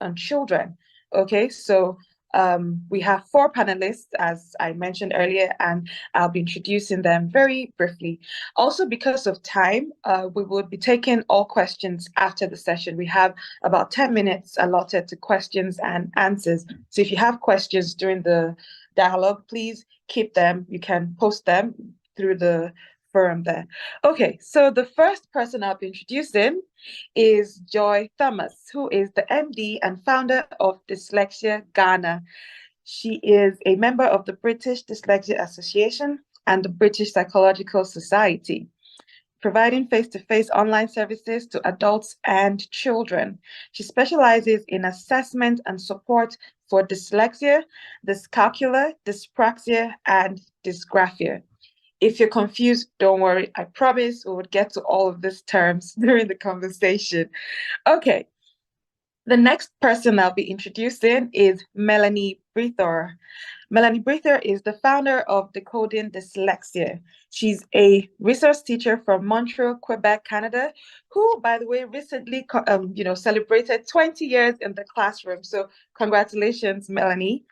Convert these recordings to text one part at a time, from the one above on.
on children. Okay, so we have 4 panelists, as I mentioned earlier, and I'll be introducing them very briefly. Also, because of time, we will be taking all questions after the session. We have about 10 minutes allotted to questions and answers. So if you have questions during the dialogue, please keep them. You can post them through the forum there. Okay, so the first person I'll be introducing is Joy Thomas, who is the MD and founder of Dyslexia Ghana. She is a member of the British Dyslexia Association and the British Psychological Society, providing face-to-face online services to adults and children. She specializes in assessment and support for dyslexia, dyscalculia, dyspraxia, and dysgraphia. If you're confused, don't worry. I promise we would get to all of these terms during the conversation. Okay, the next person I'll be introducing is Melanie Brethour. Melanie Brethour is the founder of Decoding Dyslexia. She's a resource teacher from Montreal, Quebec, Canada, who, by the way, recently celebrated 20 years in the classroom. So congratulations, Melanie.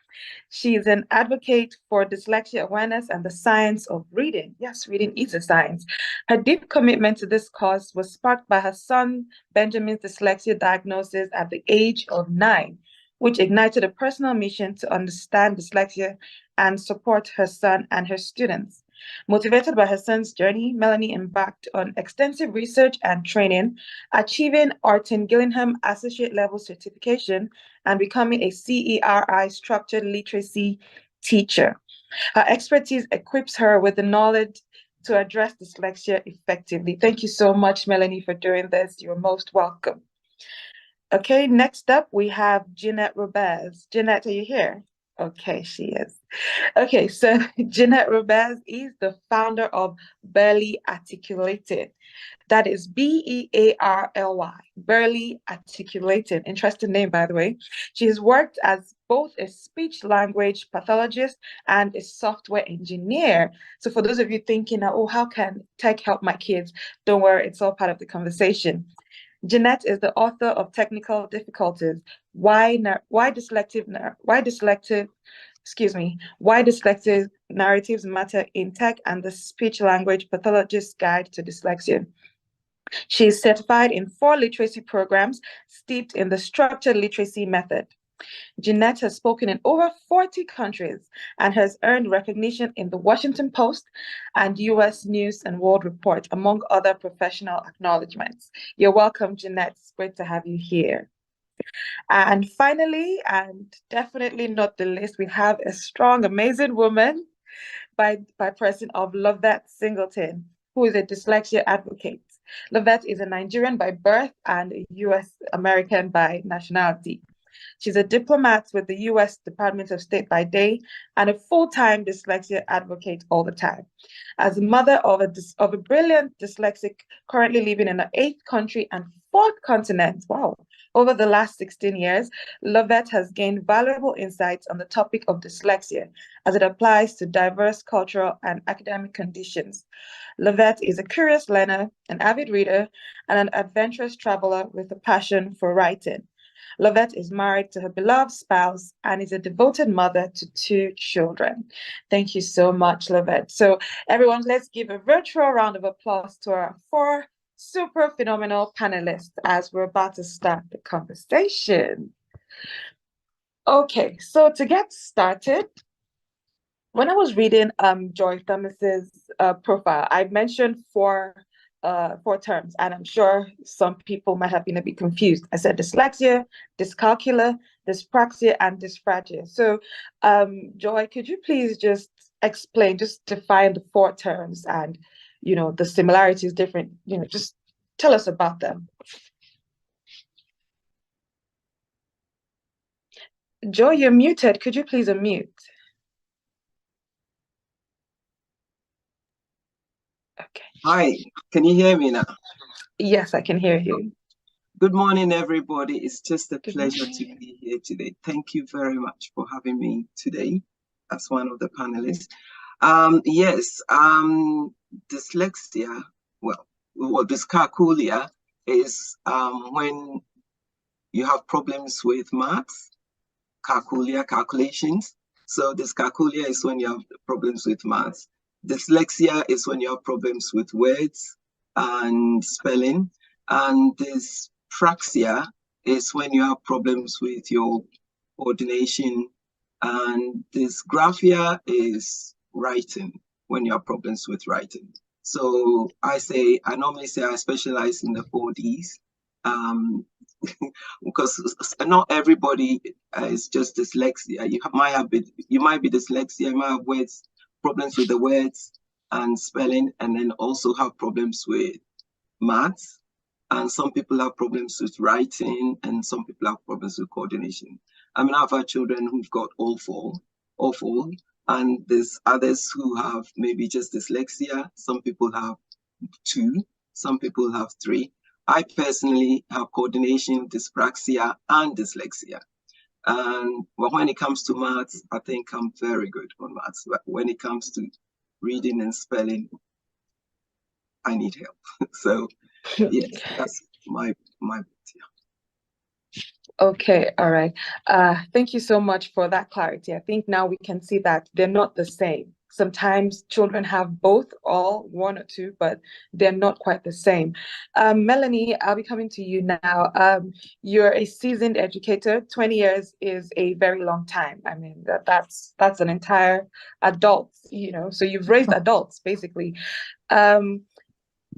She is an advocate for dyslexia awareness and the science of reading. Yes, reading is a science. Her deep commitment to this cause was sparked by her son Benjamin's dyslexia diagnosis at the age of 9, which ignited a personal mission to understand dyslexia and support her son and her students. Motivated by her son's journey, Melanie embarked on extensive research and training, achieving Orton Gillingham Associate Level Certification and becoming a CERI Structured Literacy teacher. Her expertise equips her with the knowledge to address dyslexia effectively. Thank you so much, Melanie, for doing this. You're most welcome. Okay, next up we have Jeannette Roberes. Jeannette, are you here? Okay, she is. Okay, so Jeannette Roberes is the founder of Barely Articulated. That is Bearly, Barely Articulated. Interesting name, by the way. She has worked as both a speech language pathologist and a software engineer. So for those of you thinking, oh, how can tech help my kids? Don't worry, it's all part of the conversation. Jeannette is the author of Technical Difficulties, Why Dyslexic Narratives Matter in Tech and the Speech Language Pathologist's Guide to Dyslexia. She is certified in 4 literacy programs steeped in the structured literacy method. Jeannette has spoken in over 40 countries and has earned recognition in the Washington Post and US News and World Report, among other professional acknowledgements. You're welcome, Jeannette. It's great to have you here. And finally, and definitely not the least, we have a strong, amazing woman by person of Lovette Singleton, who is a dyslexia advocate. Lovette is a Nigerian by birth and a US American by nationality. She's a diplomat with the US Department of State by day and a full-time dyslexia advocate all the time. As a mother of a brilliant dyslexic currently living in the 8th country and 4th continent, wow, over the last 16 years, Lovette has gained valuable insights on the topic of dyslexia as it applies to diverse cultural and academic conditions. Lovette is a curious learner, an avid reader, and an adventurous traveler with a passion for writing. Lovette is married to her beloved spouse and is a devoted mother to 2 children. Thank you so much, Lovette. So everyone, let's give a virtual round of applause to our 4 super phenomenal panelists as we're about to start the conversation. Okay, so to get started, when I was reading Joy Thomas's profile, I mentioned 4 terms, and I'm sure some people might have been a bit confused. I said dyslexia, dyscalculia, dyspraxia, and dysphagia. So, Joy, could you please just explain, just define the 4 terms and, the similarities, different, just tell us about them. Joy, you're muted. Could you please unmute? Okay. Hi, can you hear me now? Yes, I can hear you. Good morning, everybody. It's just a pleasure to be here today. Thank you very much for having me today as one of the panelists. Yes, dyslexia, dyscalculia is when you have problems with maths, calculations. So dyscalculia is when you have problems with maths. Dyslexia is when you have problems with words and spelling. And dyspraxia is when you have problems with your coordination. And dysgraphia is writing, when you have problems with writing. So I normally say I specialize in the 4Ds. Because not everybody is just dyslexia. You might be dyslexia, you might have problems with the words and spelling, and then also have problems with maths. And some people have problems with writing, and some people have problems with coordination. I mean, I've had children who've got all four, and there's others who have maybe just dyslexia. Some people have 2, some people have 3. I personally have coordination, dyspraxia, and dyslexia. And when it comes to maths, I think I'm very good on maths. But when it comes to reading and spelling, I need help. So yes, that's my yeah. Okay, all right. Thank you so much for that clarity. I think now we can see that they're not the same. Sometimes children have both, all 1 or 2, but they're not quite the same. Melanie, I'll be coming to you now. You're a seasoned educator. 20 years is a very long time. I mean, that's an entire adult, so you've raised adults, basically.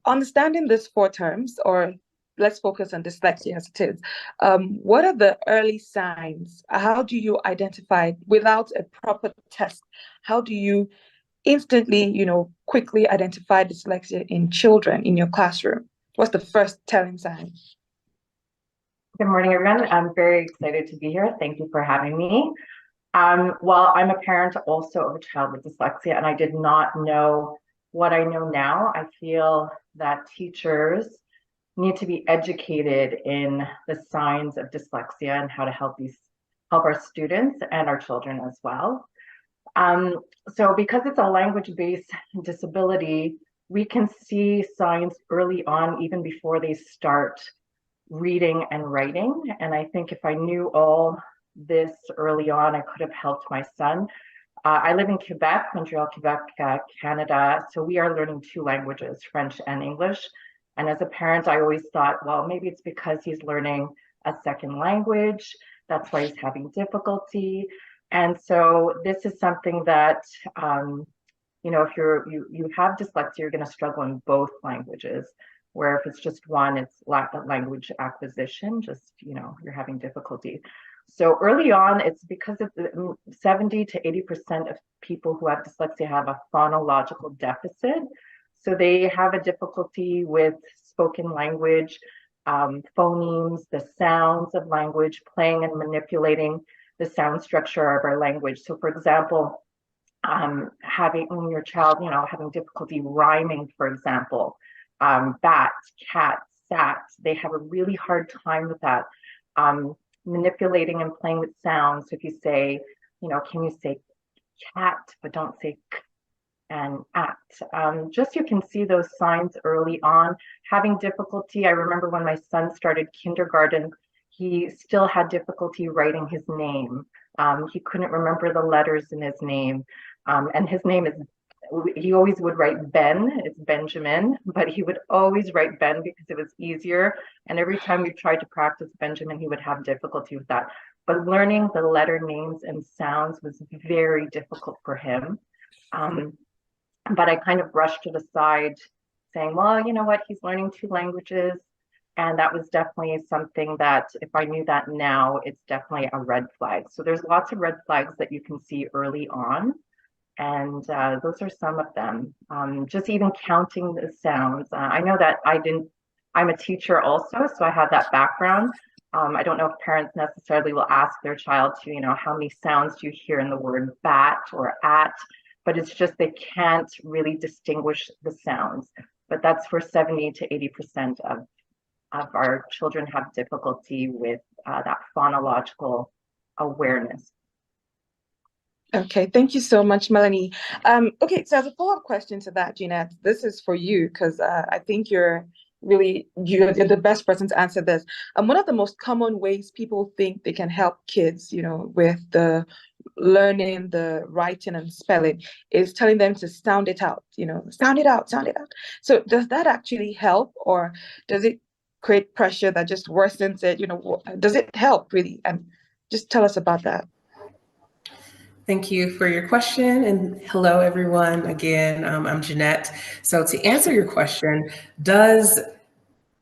Understanding these 4 terms, or let's focus on dyslexia as it is. What are the early signs? How do you identify without a proper test? How do you instantly, quickly identify dyslexia in children in your classroom? What's the first telling sign? Good morning, everyone. I'm very excited to be here. Thank you for having me. Well, I'm a parent also of a child with dyslexia, and I did not know what I know now. I feel that teachers need to be educated in the signs of dyslexia and how to help our students and our children as well. So because it's a language-based disability, we can see signs early on, even before they start reading and writing. And I think if I knew all this early on, I could have helped my son. I live in Quebec, Montreal, Quebec, Canada. So we are learning 2 languages, French and English. And as a parent, I always thought, well, maybe it's because he's learning a second language. That's why he's having difficulty. And so this is something that, if you have dyslexia, you're going to struggle in both languages. Where if it's just one, it's language acquisition, just, you're having difficulty. So early on, it's because of 70 to 80% of people who have dyslexia have a phonological deficit. So they have a difficulty with spoken language, phonemes, the sounds of language, playing and manipulating the sound structure of our language. So for example, when your child, having difficulty rhyming, for example, bat, cat, sat, they have a really hard time with that. Manipulating and playing with sounds. So if you say, can you say cat, but don't say k and at. Just you can see those signs early on. Having difficulty, I remember when my son started kindergarten, he still had difficulty writing his name. He couldn't remember the letters in his name. And his name is, he always would write Ben, it's Benjamin, but he would always write Ben because it was easier. And every time we tried to practice Benjamin, he would have difficulty with that. But learning the letter names and sounds was very difficult for him. But I kind of brushed it aside, saying, well, you know what, he's learning 2 languages. And that was definitely something that if I knew that now, it's definitely a red flag. So there's lots of red flags that you can see early on. And those are some of them. Just even counting the sounds. I know that I'm a teacher also, so I have that background. I don't know if parents necessarily will ask their child to, how many sounds do you hear in the word bat or at, but it's just they can't really distinguish the sounds. But that's for 70 to 80% of our children have difficulty with that phonological awareness. Okay, thank you so much, Melanie. Okay, so as a follow-up question to that, Jeannette, this is for you because I think you're really, you're the best person to answer this. And one of the most common ways people think they can help kids, with the learning, the writing and spelling is telling them to sound it out, sound it out, sound it out. So does that actually help, or does it create pressure that just worsens it? Does it help really? And just tell us about that. Thank you for your question, and hello everyone. Again, I'm Jeannette. So to answer your question, does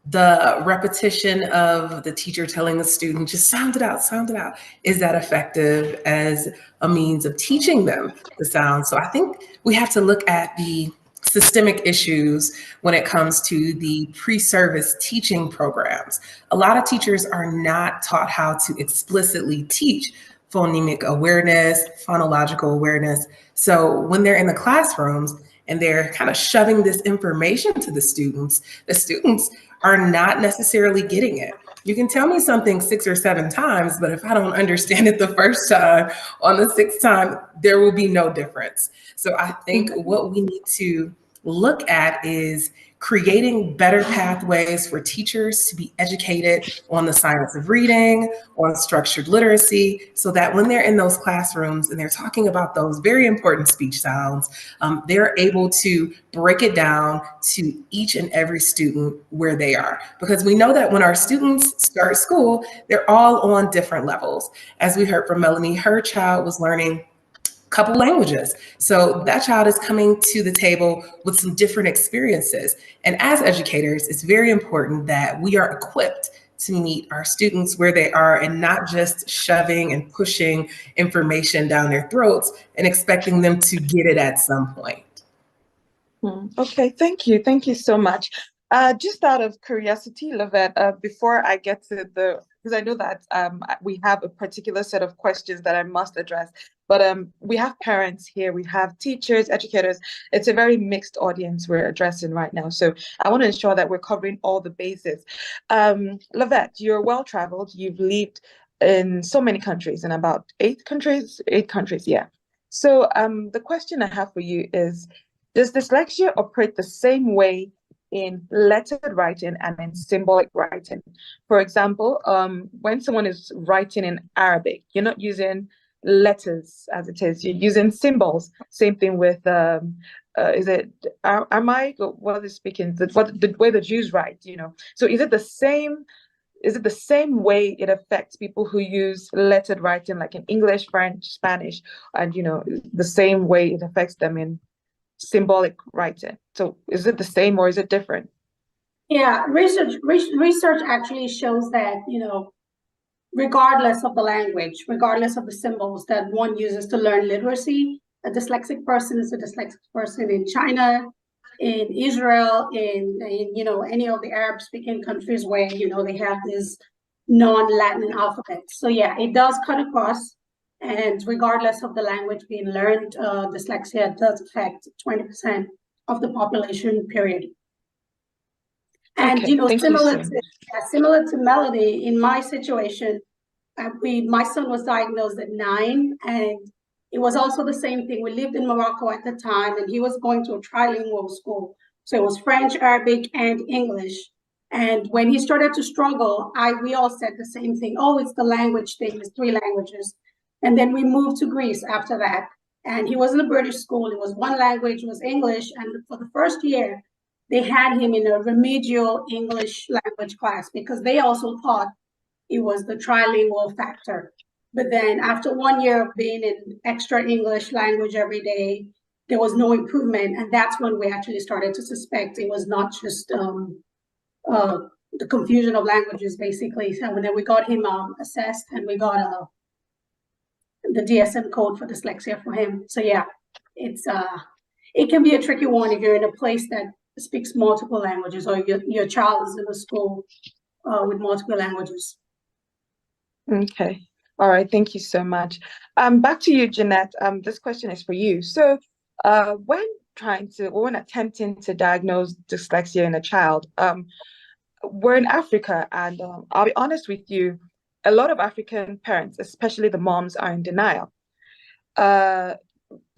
the repetition of the teacher telling the student, just sound it out, is that effective as a means of teaching them the sound? So I think we have to look at the systemic issues when it comes to the pre-service teaching programs. A lot of teachers are not taught how to explicitly teach phonemic awareness, phonological awareness. So when they're in the classrooms and they're kind of shoving this information to the students are not necessarily getting it. You can tell me something 6 or 7 times, but if I don't understand it the first time, on the 6th time, there will be no difference. So I think what we need to look at is creating better pathways for teachers to be educated on the science of reading, on structured literacy, so that when they're in those classrooms and they're talking about those very important speech sounds, they're able to break it down to each and every student where they are. Because we know that when our students start school, they're all on different levels. As we heard from Melanie, her child was learning couple languages. So that child is coming to the table with some different experiences. And as educators, it's very important that we are equipped to meet our students where they are and not just shoving and pushing information down their throats and expecting them to get it at some point. Okay, thank you. Thank you so much. Just out of curiosity, Lovette, before I get to because I know that we have a particular set of questions that I must address, but we have parents here, we have teachers, educators. It's a very mixed audience we're addressing right now. So I want to ensure that we're covering all the bases. Lovette, you're well-traveled. You've lived in so many countries, in about 8 countries, yeah. So the question I have for you is, does dyslexia operate the same way in lettered writing and in symbolic writing? For example, when someone is writing in Arabic, you're not using letters as it is, you're using symbols. Same thing with, is it Aramaic, or what are they speaking? The way the Jews write, So is it the same? Is it the same way it affects people who use lettered writing, like in English, French, Spanish, and the same way it affects them in symbolic writing? So is it the same or is it different? Yeah, research actually shows that, regardless of the language, regardless of the symbols that one uses to learn literacy, a dyslexic person is a dyslexic person in China, in Israel, in any of the Arab speaking countries where they have this non-Latin alphabet. So yeah, it does cut across. And regardless of the language being learned, dyslexia does affect 20% of the population, period. And okay, similar to Melanie, in my situation, my son was diagnosed at 9, and it was also the same thing. We lived in Morocco at the time, and he was going to a trilingual school. So it was French, Arabic, and English. And when he started to struggle, we all said the same thing. Oh, it's the language thing, it's 3 languages. And then we moved to Greece after that. And he was in a British school. It was 1 language, it was English. And for the first year, they had him in a remedial English language class because they also thought it was the trilingual factor. But then after 1 year of being in extra English language every day, there was no improvement. And that's when we actually started to suspect it was not just the confusion of languages, basically. So then we got him assessed, and we got the DSM code for dyslexia for him. So yeah, it can be a tricky one if you're in a place that speaks multiple languages, or your child is in a school with multiple languages. Okay. All right. Thank you so much. Back to you, Jeannette. This question is for you. So when attempting to diagnose dyslexia in a child, we're in Africa, and I'll be honest with you, a lot of African parents, especially the moms, are in denial.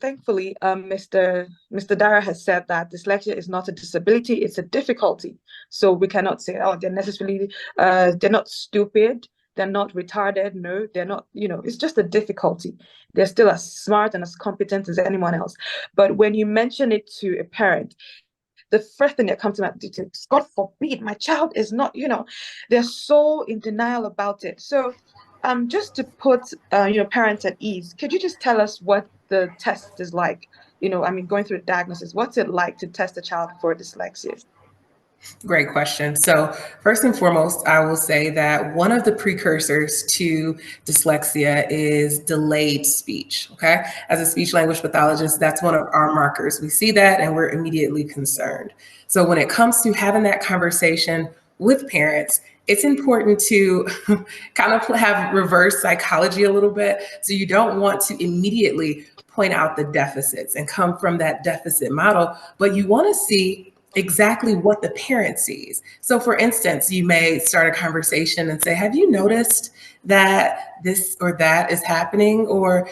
thankfully, Mr. Dara has said that dyslexia is not a disability, it's a difficulty. So we cannot say, oh, they're necessarily, they're not stupid, they're not retarded. No, they're not, it's just a difficulty. They're still as smart and as competent as anyone else. But when you mention it to a parent, the first thing that comes to mind is, God forbid, my child is not, they're so in denial about it. So just to put parents at ease, could you just tell us what the test is like? Going through a diagnosis, what's it like to test a child for dyslexia? Great question. So first and foremost, I will say that one of the precursors to dyslexia is delayed speech, okay? As a speech language pathologist, that's one of our markers. We see that and we're immediately concerned. So when it comes to having that conversation with parents, it's important to kind of have reverse psychology a little bit. So you don't want to immediately point out the deficits and come from that deficit model, but you want to see exactly what the parent sees. So for instance, you may start a conversation and say, have you noticed that this or that is happening? Or,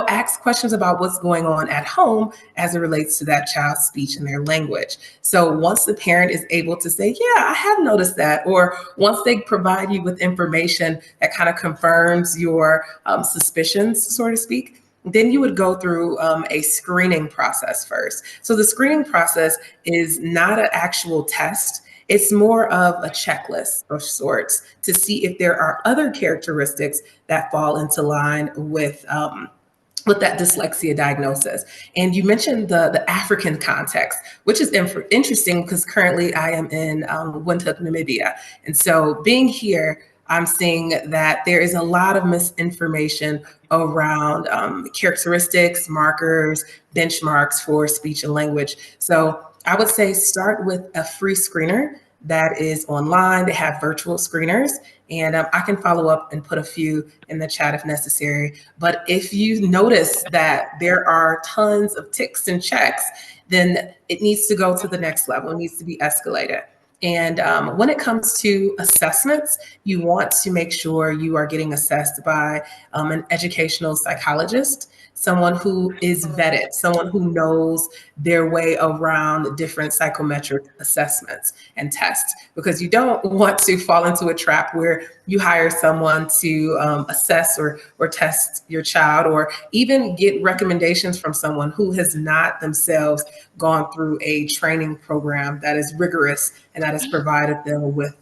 ask questions about what's going on at home as it relates to that child's speech and their language. So once the parent is able to say, yeah, I have noticed that, or once they provide you with information that kind of confirms your suspicions, so to speak, then you would go through a screening process first. So the screening process is not an actual test. It's more of a checklist of sorts to see if there are other characteristics that fall into line with that dyslexia diagnosis. And you mentioned the African context, which is interesting because currently I am in Windhoek, Namibia. And so being here, I'm seeing that there is a lot of misinformation around characteristics, markers, benchmarks for speech and language. So I would say start with a free screener that is online. They have virtual screeners, and I can follow up and put a few in the chat if necessary. But if you notice that there are tons of ticks and checks, then it needs to go to the next level. It needs to be escalated. And when it comes to assessments, you want to make sure you are getting assessed by an educational psychologist, someone who is vetted, someone who knows their way around different psychometric assessments and tests, because you don't want to fall into a trap where you hire someone to assess or test your child, or even get recommendations from someone who has not themselves gone through a training program that is rigorous and that has provided them with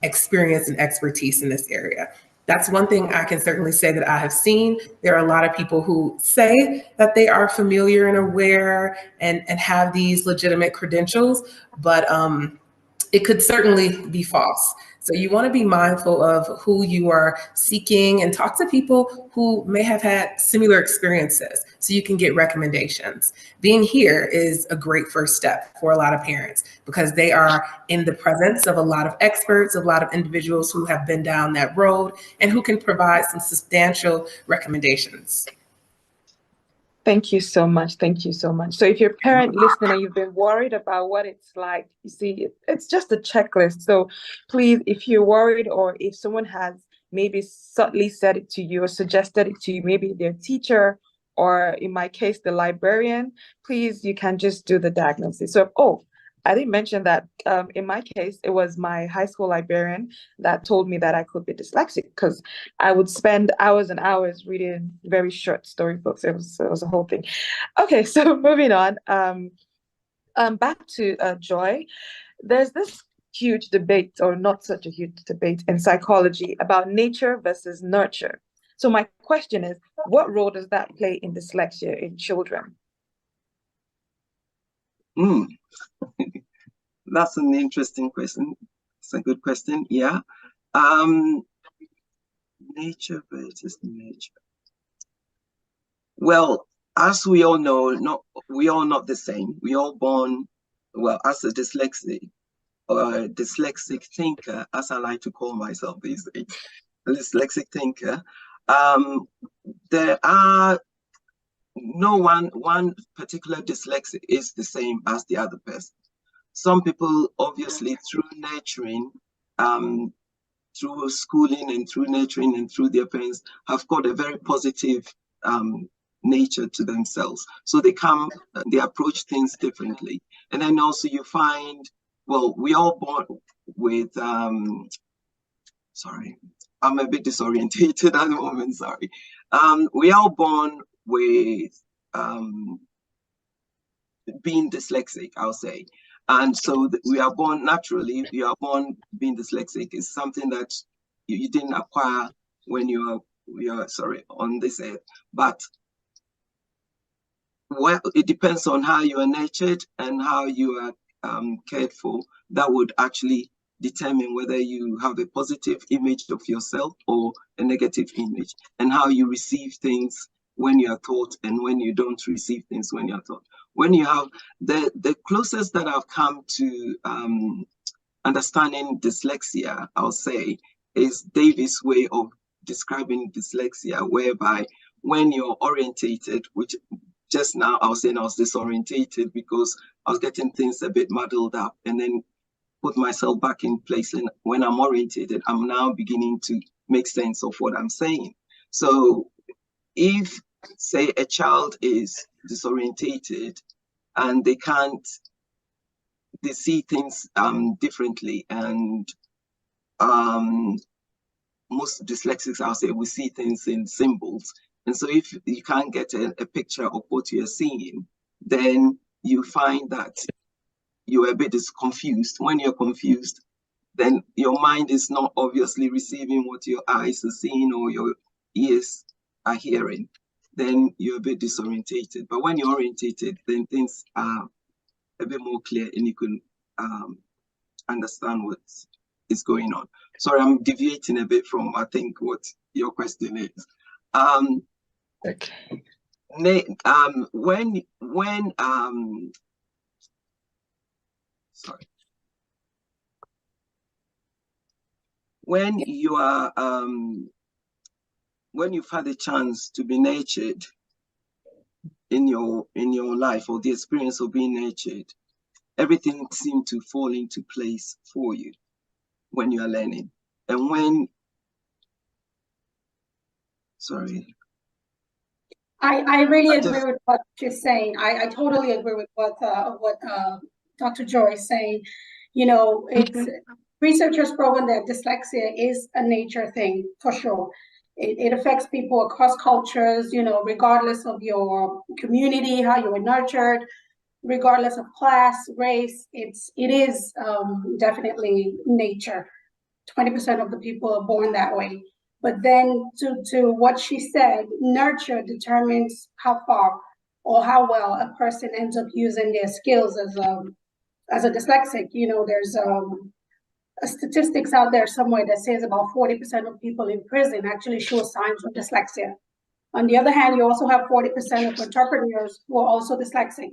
experience and expertise in this area. That's one thing I can certainly say that I have seen. There are a lot of people who say that they are familiar and aware and have these legitimate credentials, but it could certainly be false. So you want to be mindful of who you are seeking and talk to people who may have had similar experiences so you can get recommendations. Being here is a great first step for a lot of parents because they are in the presence of a lot of experts, a lot of individuals who have been down that road and who can provide some substantial recommendations. Thank you so much. Thank you so much. So if you're a parent listening and you've been worried about what it's like, you see, it's just a checklist. So please, if you're worried or if someone has maybe subtly said it to you or suggested it to you, maybe their teacher, or in my case, the librarian, please, you can just do the diagnosis. So, I didn't mention that in my case, it was my high school librarian that told me that I could be dyslexic because I would spend hours and hours reading very short storybooks. It was a whole thing. Okay, so moving on. Back to Joy. There's this huge debate, or not such a huge debate, in psychology about nature versus nurture. So my question is, what role does that play in dyslexia in children? That's an interesting question. It's a good question. Yeah. Nature versus nurture. Well, as we all know, we all not the same. We all born, well, as a dyslexic or a dyslexic thinker, as I like to call myself these days, a dyslexic thinker. There are no one particular dyslexic is the same as the other person. Some people, obviously, through nurturing, through schooling and through nurturing and through their parents, have got a very positive nature to themselves. So they approach things differently. And then also you find, well, we all born with, sorry, I'm a bit disorientated at the moment, sorry. We are born with being dyslexic, I'll say. And so we are born naturally, you are born being dyslexic. It's something that you didn't acquire when you are sorry, on this earth. But well, it depends on how you are nurtured and how you are cared for. That would actually determine whether you have a positive image of yourself or a negative image, and how you receive things when you are taught and when you don't receive things when you are taught. When you have the closest that I've come to understanding dyslexia, I'll say, is Davis' way of describing dyslexia, whereby when you're orientated, which just now I was saying I was disorientated because I was getting things a bit muddled up, and then put myself back in place. And when I'm orientated, I'm now beginning to make sense of what I'm saying. So if, say, a child is disorientated and they see things differently, and most dyslexics, I'll say, we see things in symbols. And so if you can't get a picture of what you're seeing, then you find that you're a bit confused. When you're confused, then your mind is not obviously receiving what your eyes are seeing or your ears are hearing. Then you're a bit disorientated. But when you're orientated, then things are a bit more clear and you can understand what is going on. Sorry, I'm deviating a bit from, I think, what your question is. Okay. Sorry. When you are, when you've had a chance to be nurtured in your life, or the experience of being nurtured, everything seems to fall into place for you when you are learning. And when, sorry. I really agree with what you're saying. I totally agree with what Dr. Joy is saying. You know, it's researchers proven that dyslexia is a nature thing for sure. It affects people across cultures, you know, regardless of your community, how you were nurtured, regardless of class, race. It is definitely nature. 20% of the people are born that way. But then to what she said, nurture determines how far or how well a person ends up using their skills as a dyslexic. You know, there's statistics out there somewhere that says about 40% of people in prison actually show signs of dyslexia. On the other hand, you also have 40% of entrepreneurs who are also dyslexic.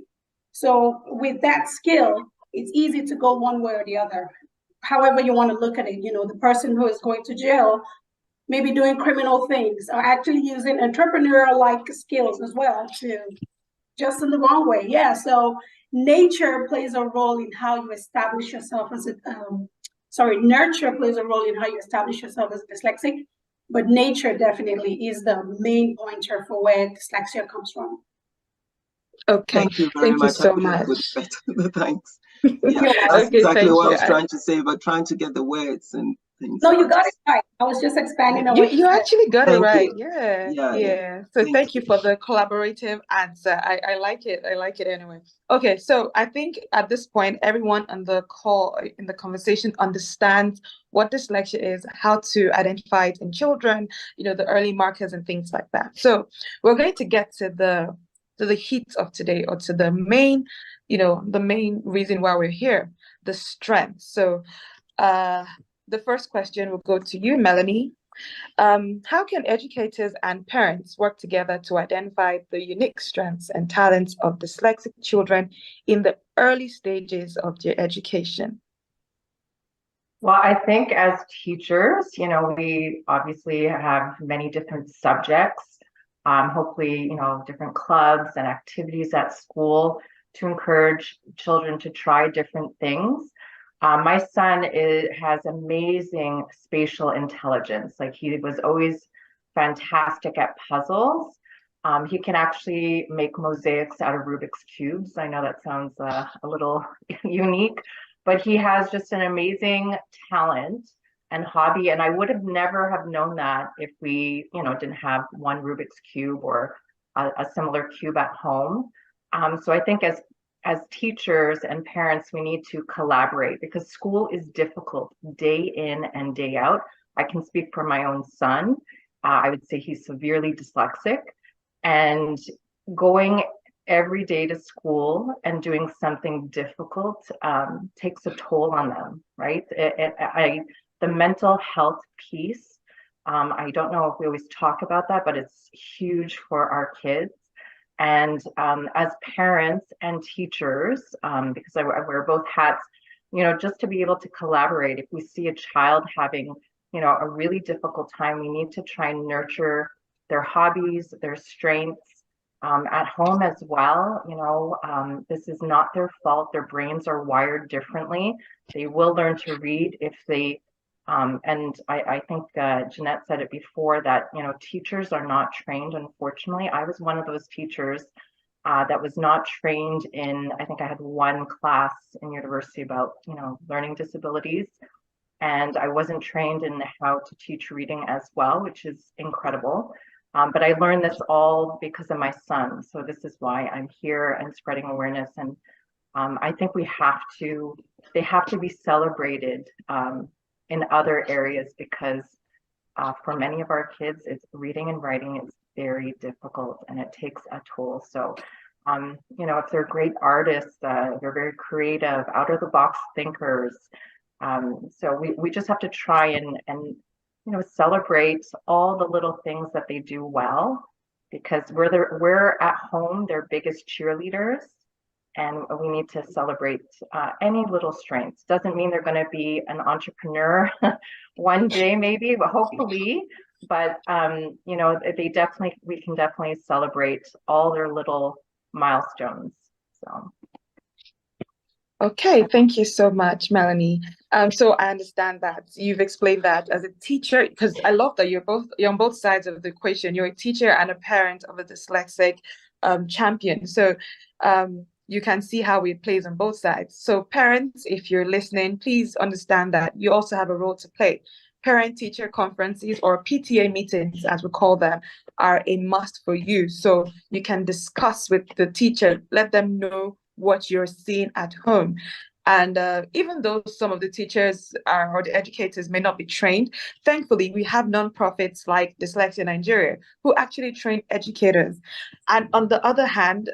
So with that skill, it's easy to go one way or the other. However you want to look at it, you know, the person who is going to jail, maybe doing criminal things, are actually using entrepreneurial-like skills as well, to just in the wrong way. Yeah, so nature plays a role in how you establish yourself as a, nurture plays a role in how you establish yourself as a dyslexic, but nature definitely is the main pointer for where dyslexia comes from. Okay, thank you very much. So much. Thanks. Yeah, that's okay, exactly what I was you. trying to say, but trying to get the words and things. No, you got it right. I was just expanding on what you actually got Thank it right. you. Yeah. So thank you for the collaborative answer. I like it. I like it anyway. Okay, so I think at this point, everyone on the call, in the conversation, understands what dyslexia is, how to identify it in children, you know, the early markers and things like that. So we're going to get to the heat of today, or to the main, you know, the main reason why we're here, the strengths. So the first question will go to you, Melanie. How can educators and parents work together to identify the unique strengths and talents of dyslexic children in the early stages of their education? Well, I think as teachers, you know, we obviously have many different subjects, hopefully, you know, different clubs and activities at school to encourage children to try different things. My son has amazing spatial intelligence. Like, he was always fantastic at puzzles. He can actually make mosaics out of Rubik's cubes. I know that sounds a little unique, but he has just an amazing talent and hobby. And I would have never have known that if we, didn't have one Rubik's cube or a similar cube at home. So I think as teachers and parents, we need to collaborate because school is difficult day in and day out. I can speak for my own son. I would say he's severely dyslexic, and going every day to school and doing something difficult takes a toll on them, right? The mental health piece, I don't know if we always talk about that, but it's huge for our kids. And as parents and teachers, because I wear both hats, just to be able to collaborate. If we see a child having, a really difficult time, we need to try and nurture their hobbies, their strengths at home as well. This is not their fault. Their brains are wired differently. They will learn to read if they, and I think Jeannette said it before that, teachers are not trained. Unfortunately, I was one of those teachers that was not trained in, I think I had one class in university about, learning disabilities. And I wasn't trained in how to teach reading as well, which is incredible. But I learned this all because of my son. So this is why I'm here and spreading awareness. And I think they have to be celebrated in other areas because for many of our kids, it's reading and writing is very difficult and it takes a toll. So, if they're great artists, they're very creative, out of the box thinkers. So we just have to try and celebrate all the little things that they do well, because we're at home their biggest cheerleaders, and we need to celebrate any little strengths. Doesn't mean they're going to be an entrepreneur one day, maybe, but hopefully. But we can definitely celebrate all their little milestones. So. Okay, thank you so much, Melanie. So I understand that you've explained that as a teacher, because I love that you're on both sides of the equation. You're a teacher and a parent of a dyslexic champion. So you can see how it plays on both sides. So parents, if you're listening, please understand that you also have a role to play. Parent-teacher conferences, or PTA meetings, as we call them, are a must for you. So you can discuss with the teacher, let them know what you're seeing at home. And even though some of the teachers or the educators may not be trained, thankfully, we have nonprofits like Dyslexia Nigeria who actually train educators. And on the other hand,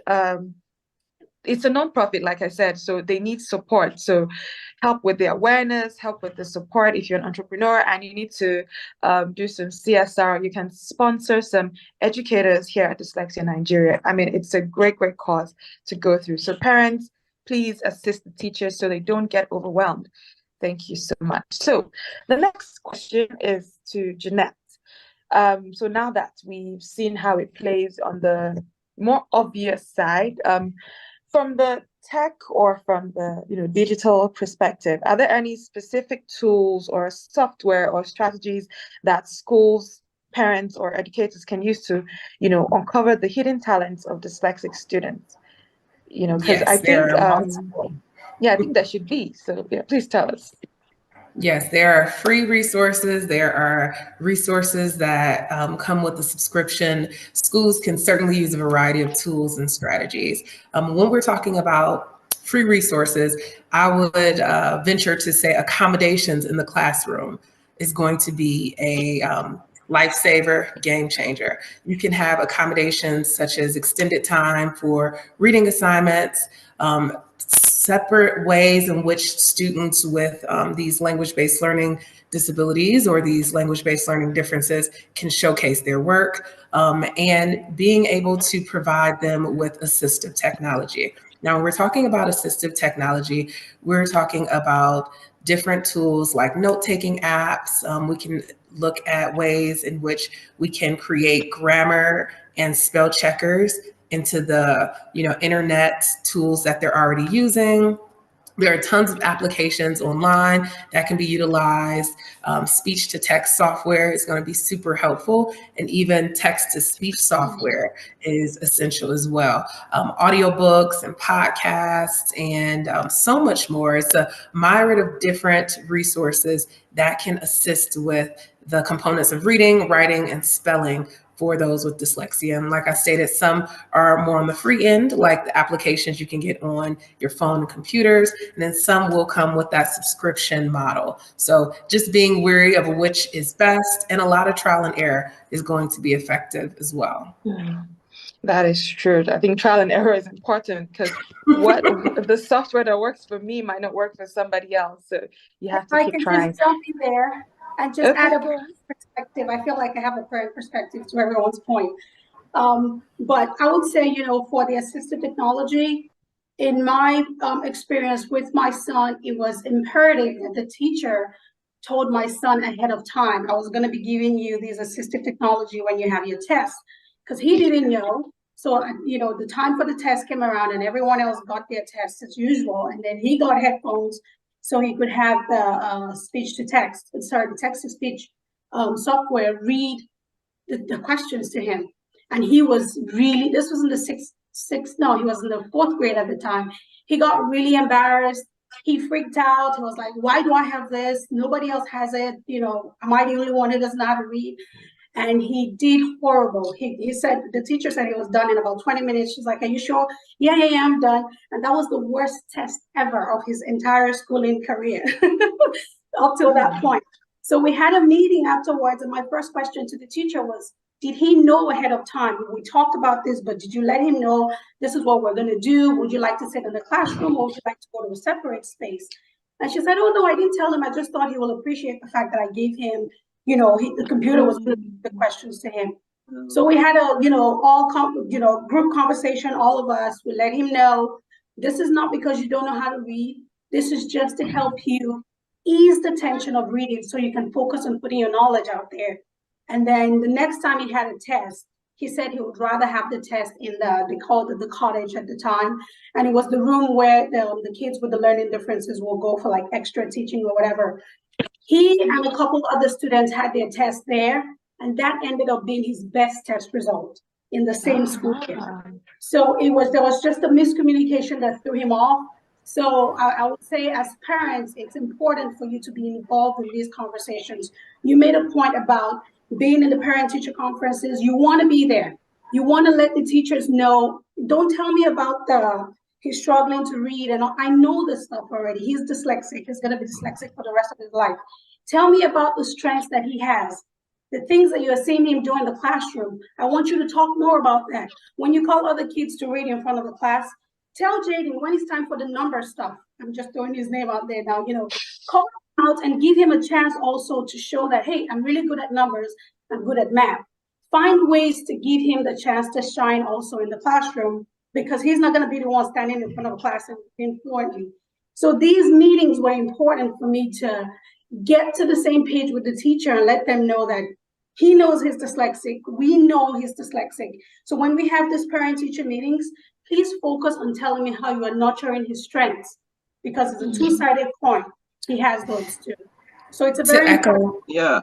it's a nonprofit, like I said, so they need support. So help with the awareness, help with the support. If you're an entrepreneur and you need to do some CSR, you can sponsor some educators here at Dyslexia Nigeria. I mean, it's a great, great cause to go through. So parents, please assist the teachers so they don't get overwhelmed. Thank you so much. So the next question is to Jeannette. So now that we've seen how it plays on the more obvious side, from the tech or from the digital perspective, are there any specific tools or software or strategies that schools, parents, or educators can use to uncover the hidden talents of dyslexic students? Because yes, I think I think there should be. So yeah, please tell us. Yes, there are free resources. There are resources that come with a subscription. Schools can certainly use a variety of tools and strategies. When we're talking about free resources, I would venture to say accommodations in the classroom is going to be a lifesaver, game changer. You can have accommodations such as extended time for reading assignments, separate ways in which students with these language-based learning disabilities or these language-based learning differences can showcase their work, and being able to provide them with assistive technology. Now, when we're talking about assistive technology, we're talking about different tools like note-taking apps. We can look at ways in which we can create grammar and spell checkers into the internet tools that they're already using. There are tons of applications online that can be utilized. Speech-to-text software is going to be super helpful, and even text-to-speech software is essential as well. Audiobooks and podcasts and so much more. It's a myriad of different resources that can assist with the components of reading, writing, and spelling for those with dyslexia. And like I stated, some are more on the free end, like the applications you can get on your phone and computers, and then some will come with that subscription model. So just being wary of which is best, and a lot of trial and error is going to be effective as well. That is true. I think trial and error is important, because what the software that works for me might not work for somebody else. So you have to keep trying. Just jump in there and just add a perspective. I feel like I have a parent perspective to everyone's point. But I would say, you know, for the assistive technology, in my experience with my son, it was imperative that the teacher told my son ahead of time, I was going to be giving you these assistive technology when you have your test, because he didn't know. So, you know, the time for the test came around and everyone else got their tests as usual. And then he got headphones so he could have the the text-to-speech software read the questions to him. And he was really, this was in the he was in the 4th grade at the time. He got really embarrassed. He freaked out. He was like, why do I have this? Nobody else has it. You know, am I the only one who doesn't know how to read? And he did horrible. He said, the teacher said he was done in about 20 minutes. She's like, are you sure? Yeah, I'm done. And that was the worst test ever of his entire schooling career up till that point. So we had a meeting afterwards, and my first question to the teacher was, did he know ahead of time? We talked about this, but did you let him know this is what we're going to do? Would you like to sit in the classroom, or would you like to go to a separate space? And she said, oh, no, I didn't tell him. I just thought he will appreciate the fact that I gave him, you know, the computer was putting the questions to him. So we had a, you know, group conversation, all of us. We let him know, this is not because you don't know how to read. This is just to help you ease the tension of reading so you can focus on putting your knowledge out there. And then the next time he had a test, he said he would rather have the test in they called it the cottage at the time. And it was the room where the kids with the learning differences will go for like extra teaching or whatever. He and a couple other students had their test there, and that ended up being his best test result in the same school year. So there was just a miscommunication that threw him off. So I would say, as parents, it's important for you to be involved in these conversations. You made a point about being in the parent-teacher conferences. You want to be there. You want to let the teachers know, don't tell me about he's struggling to read, and I know this stuff already. He's dyslexic. He's going to be dyslexic for the rest of his life. Tell me about the strengths that he has, the things that you are seeing him do in the classroom. I want you to talk more about that. When you call other kids to read in front of the class, tell Jaden when it's time for the number stuff. I'm just throwing his name out there now. You know, call him out and give him a chance also to show that, hey, I'm really good at numbers. I'm good at math. Find ways to give him the chance to shine also in the classroom, because he's not going to be the one standing in front of a class and reading fluently. So these meetings were important for me to get to the same page with the teacher and let them know that he knows he's dyslexic. We know he's dyslexic. So when we have these parent-teacher meetings, please focus on telling me how you are nurturing his strengths, because it's a two-sided coin. He has those too. So it's a very important. Yeah.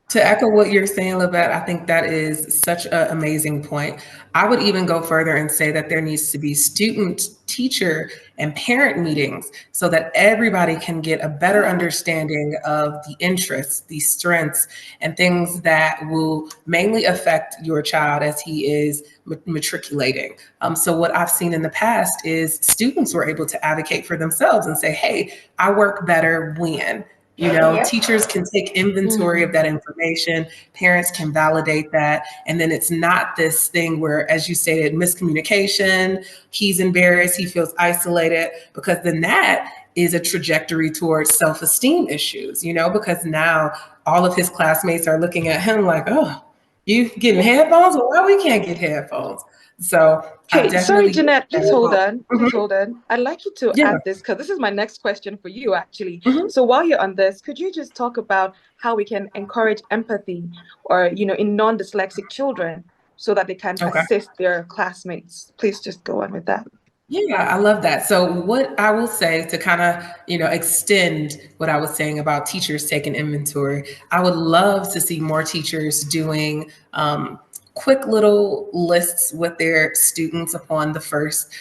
To echo what you're saying, Lovette, I think that is such an amazing point. I would even go further and say that there needs to be student, teacher, and parent meetings so that everybody can get a better understanding of the interests, the strengths, and things that will mainly affect your child as he is matriculating. So what I've seen in the past is students were able to advocate for themselves and say, hey, I work better when. You know, teachers can take inventory of that information, parents can validate that, and then it's not this thing where, as you stated, miscommunication, he's embarrassed, he feels isolated, because then that is a trajectory towards self-esteem issues, you know, because now all of his classmates are looking at him like, oh, you getting headphones? Well, why we can't get headphones? So okay, sorry, Jeannette, please hold on. Please hold on. I'd like you to add this, because this is my next question for you, actually. So while you're on this, could you just talk about how we can encourage empathy, or, you know, in non-dyslexic children, so that they can assist their classmates? Please just go on with that. Yeah, I love that. So what I will say to kind of, extend what I was saying about teachers taking inventory, I would love to see more teachers doing quick little lists with their students upon the first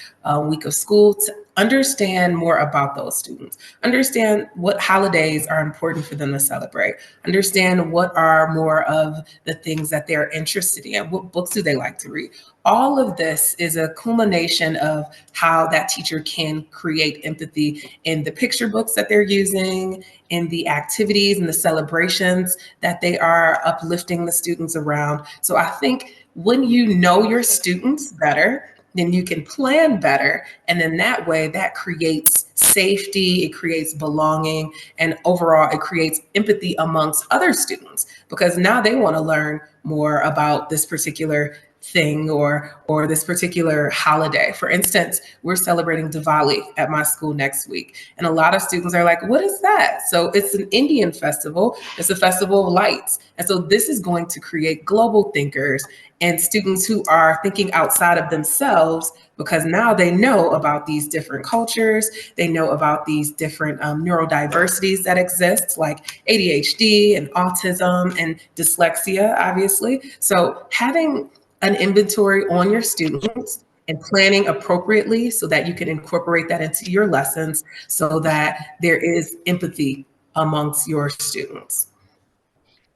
week of school to understand more about those students, understand what holidays are important for them to celebrate, understand what are more of the things that they're interested in, what books do they like to read. All of this is a culmination of how that teacher can create empathy in the picture books that they're using, in the activities and the celebrations that they are uplifting the students around. So I think when you know your students better, then you can plan better. And then that way, that creates safety, it creates belonging, and overall, it creates empathy amongst other students because now they want to learn more about this particular thing or this particular holiday. For instance, we're celebrating Diwali at my school next week. And a lot of students are like, what is that? So it's an Indian festival. It's a festival of lights. And so this is going to create global thinkers and students who are thinking outside of themselves because now they know about these different cultures. They know about these different neurodiversities that exist, like ADHD and autism and dyslexia, obviously. So having an inventory on your students and planning appropriately so that you can incorporate that into your lessons so that there is empathy amongst your students.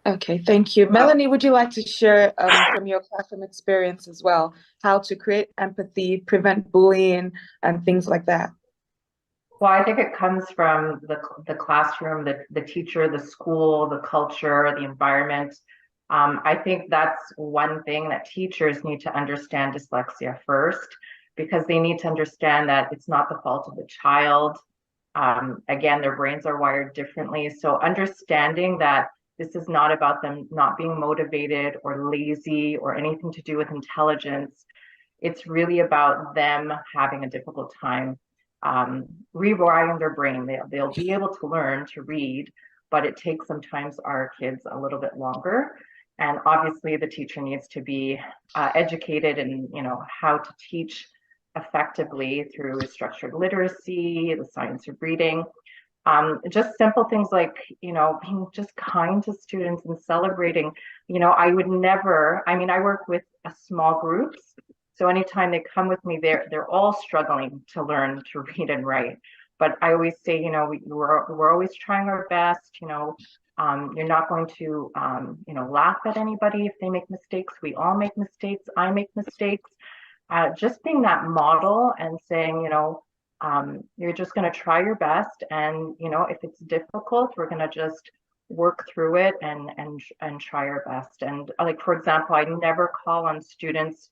Okay, thank you. Melanie, would you like to share from your classroom experience as well, how to create empathy, prevent bullying, and things like that? Well, I think it comes from the classroom, the teacher, the school, the culture, the environment. I think that's one thing that teachers need to understand dyslexia first, because they need to understand that it's not the fault of the child. Again, their brains are wired differently. So understanding that this is not about them not being motivated or lazy or anything to do with intelligence. It's really about them having a difficult time rewiring their brain. They'll be able to learn to read, but it takes sometimes our kids a little bit longer. And obviously the teacher needs to be educated in, how to teach effectively through structured literacy, the science of reading. Just simple things like, being just kind to students and celebrating. I would never, I work with small groups. So anytime they come with me, they're all struggling to learn to read and write. But I always say, we're always trying our best. You're not going to, laugh at anybody if they make mistakes. We all make mistakes. I make mistakes. Just being that model and saying, you're just going to try your best. And, if it's difficult, we're going to just work through it and try our best. And like, for example, I never call on students,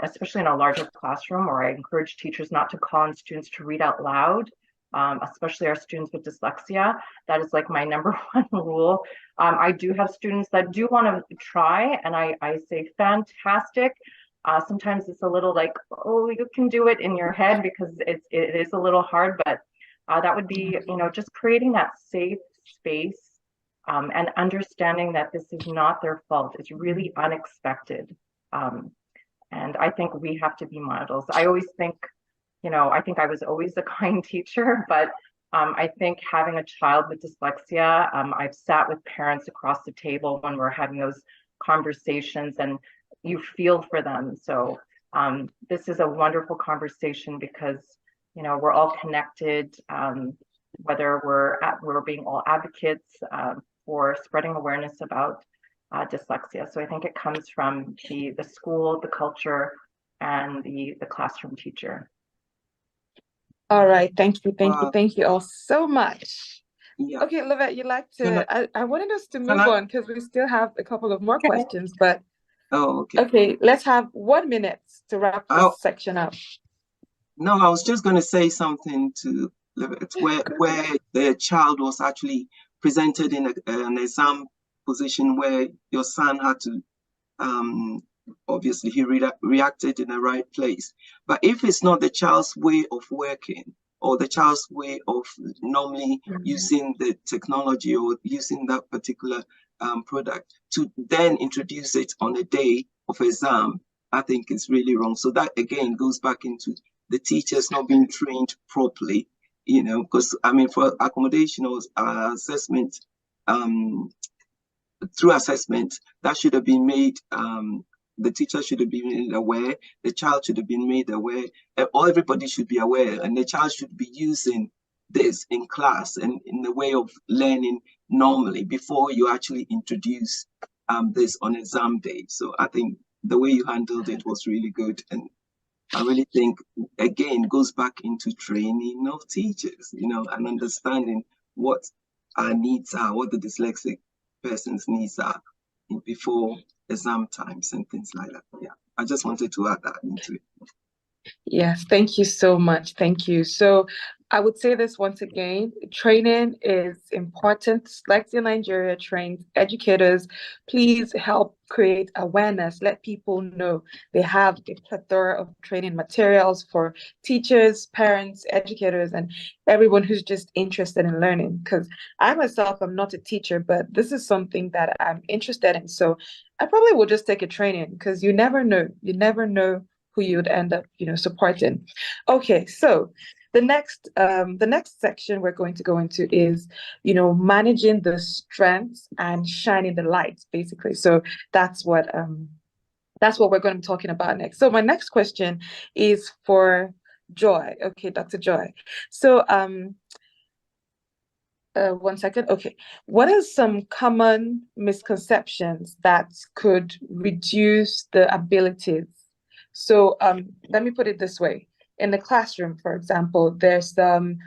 especially in a larger classroom, or I encourage teachers not to call on students to read out loud, especially our students with dyslexia. That is like my number one rule. I do have students that do want to try, and I say, fantastic. Sometimes it's a little like, oh, you can do it in your head because it is a little hard, but that would be, just creating that safe space and understanding that this is not their fault. It's really unexpected. And I think we have to be models. I always think, I think I was always a kind teacher, but I think having a child with dyslexia, I've sat with parents across the table when we're having those conversations, and you feel for them. So this is a wonderful conversation because, we're all connected, whether we're being all advocates for spreading awareness about dyslexia. So I think it comes from the school, the culture, and the classroom teacher. All right, thank you all so much. Yeah. Okay, Lovette, you'd like to, I wanted us to move on because we still have a couple of more questions, but okay, let's have 1 minute to wrap this section up. No, I was just going to say something to Lovette, where the child was actually presented in an exam position where your son had to, obviously he reacted in the right place. But if it's not the child's way of working or the child's way of normally using the technology or using that particular product, to then introduce it on the day of exam, I think it's really wrong. So that again goes back into the teachers not being trained properly, you know, because I mean, for accommodation or assessment, through assessment, that should have been made, the teacher should have been made aware, the child should have been made aware, or everybody should be aware, and the child should be using this in class and in the way of learning normally before you actually introduce this on exam day. So I think the way you handled it was really good. And I really think, again, goes back into training of teachers, you know, and understanding what our needs are, what the dyslexic person's needs are before exam times and things like that. Yeah, I just wanted to add that into it. Yes, thank you so much. Thank you. So I would say this once again, training is important. Dyslexia Nigeria trains educators. Please help create awareness. Let people know they have a plethora of training materials for teachers, parents, educators, and everyone who's just interested in learning. Because I myself am not a teacher, but this is something that I'm interested in. So I probably will just take a training because you never know. You never know who you would end up, you know, supporting. Okay, so the next section we're going to go into is, you know, managing the strengths and shining the lights, basically. So that's what we're going to be talking about next. So my next question is for Joy. Okay, Dr. Joy. So one second. Okay. What are some common misconceptions that could reduce the abilities? So let me put it this way. In the classroom, for example, there's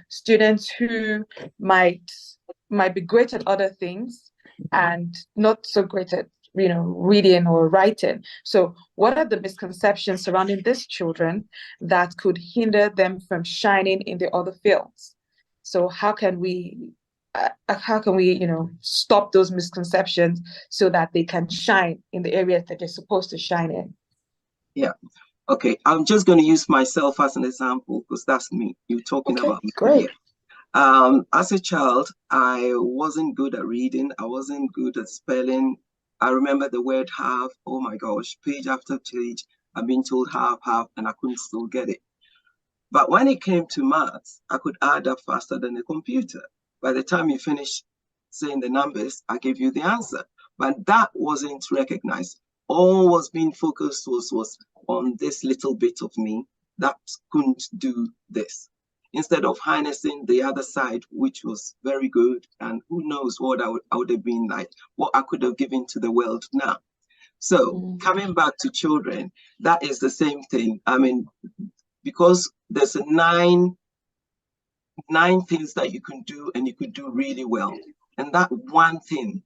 students who might be great at other things and not so great at, you know, reading or writing. So what are the misconceptions surrounding these children that could hinder them from shining in the other fields? So how can we, you know, stop those misconceptions so that they can shine in the areas that they're supposed to shine in? Yeah. Okay. I'm just going to use myself as an example because that's me. You're talking about me. Great. Yeah. As a child, I wasn't good at reading. I wasn't good at spelling. I remember the word have. Oh my gosh, page after page, I've been told have, and I couldn't still get it. But when it came to maths, I could add up faster than a computer. By the time you finish saying the numbers, I gave you the answer. But that wasn't recognized. All was being focused was on this little bit of me that couldn't do this, instead of harnessing the other side, which was very good. And who knows what I would have been like, what I could have given to the world now. So coming back to children, that is the same thing. I mean, because there's nine things that you can do and you could do really well. And that one thing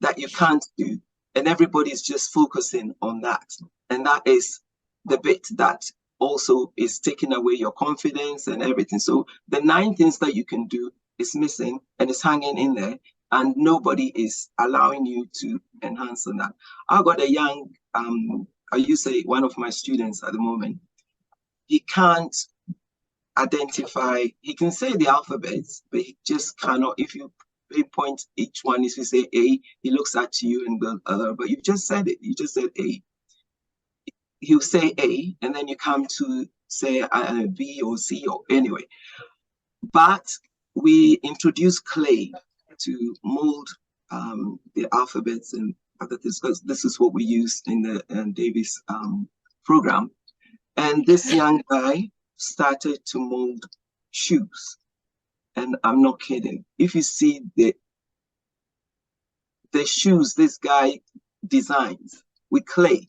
that you can't do, and everybody's just focusing on that. And that is the bit that also is taking away your confidence and everything. So the 9 things that you can do is missing and it's hanging in there, and nobody is allowing you to enhance on that. I got a young, I used to say one of my students at the moment, he can't identify, he can say the alphabets, but he just cannot, if you pinpoint each one, if you say A, he looks at you and goes, but you just said it, you just said A. He'll say A, and then you come to say B or C or anyway. But we introduced clay to mold the alphabets and other things, because this is what we use in the Davis program. And this young guy started to mold shoes. And I'm not kidding. If you see the shoes this guy designs with clay,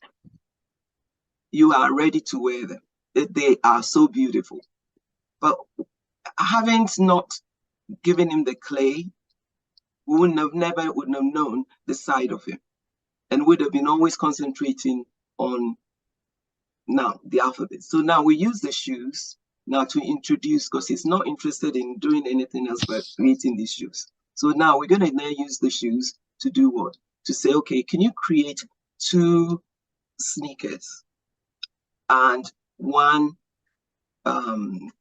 you are ready to wear them. They are so beautiful. But haven't not given him the clay, we wouldn't have known the side of him, and would have been always concentrating on now the alphabet. So now we use the shoes now to introduce, because he's not interested in doing anything else but creating these shoes. So now we're going to now use the shoes to do what? To say, okay, can you create 2 sneakers and one, well,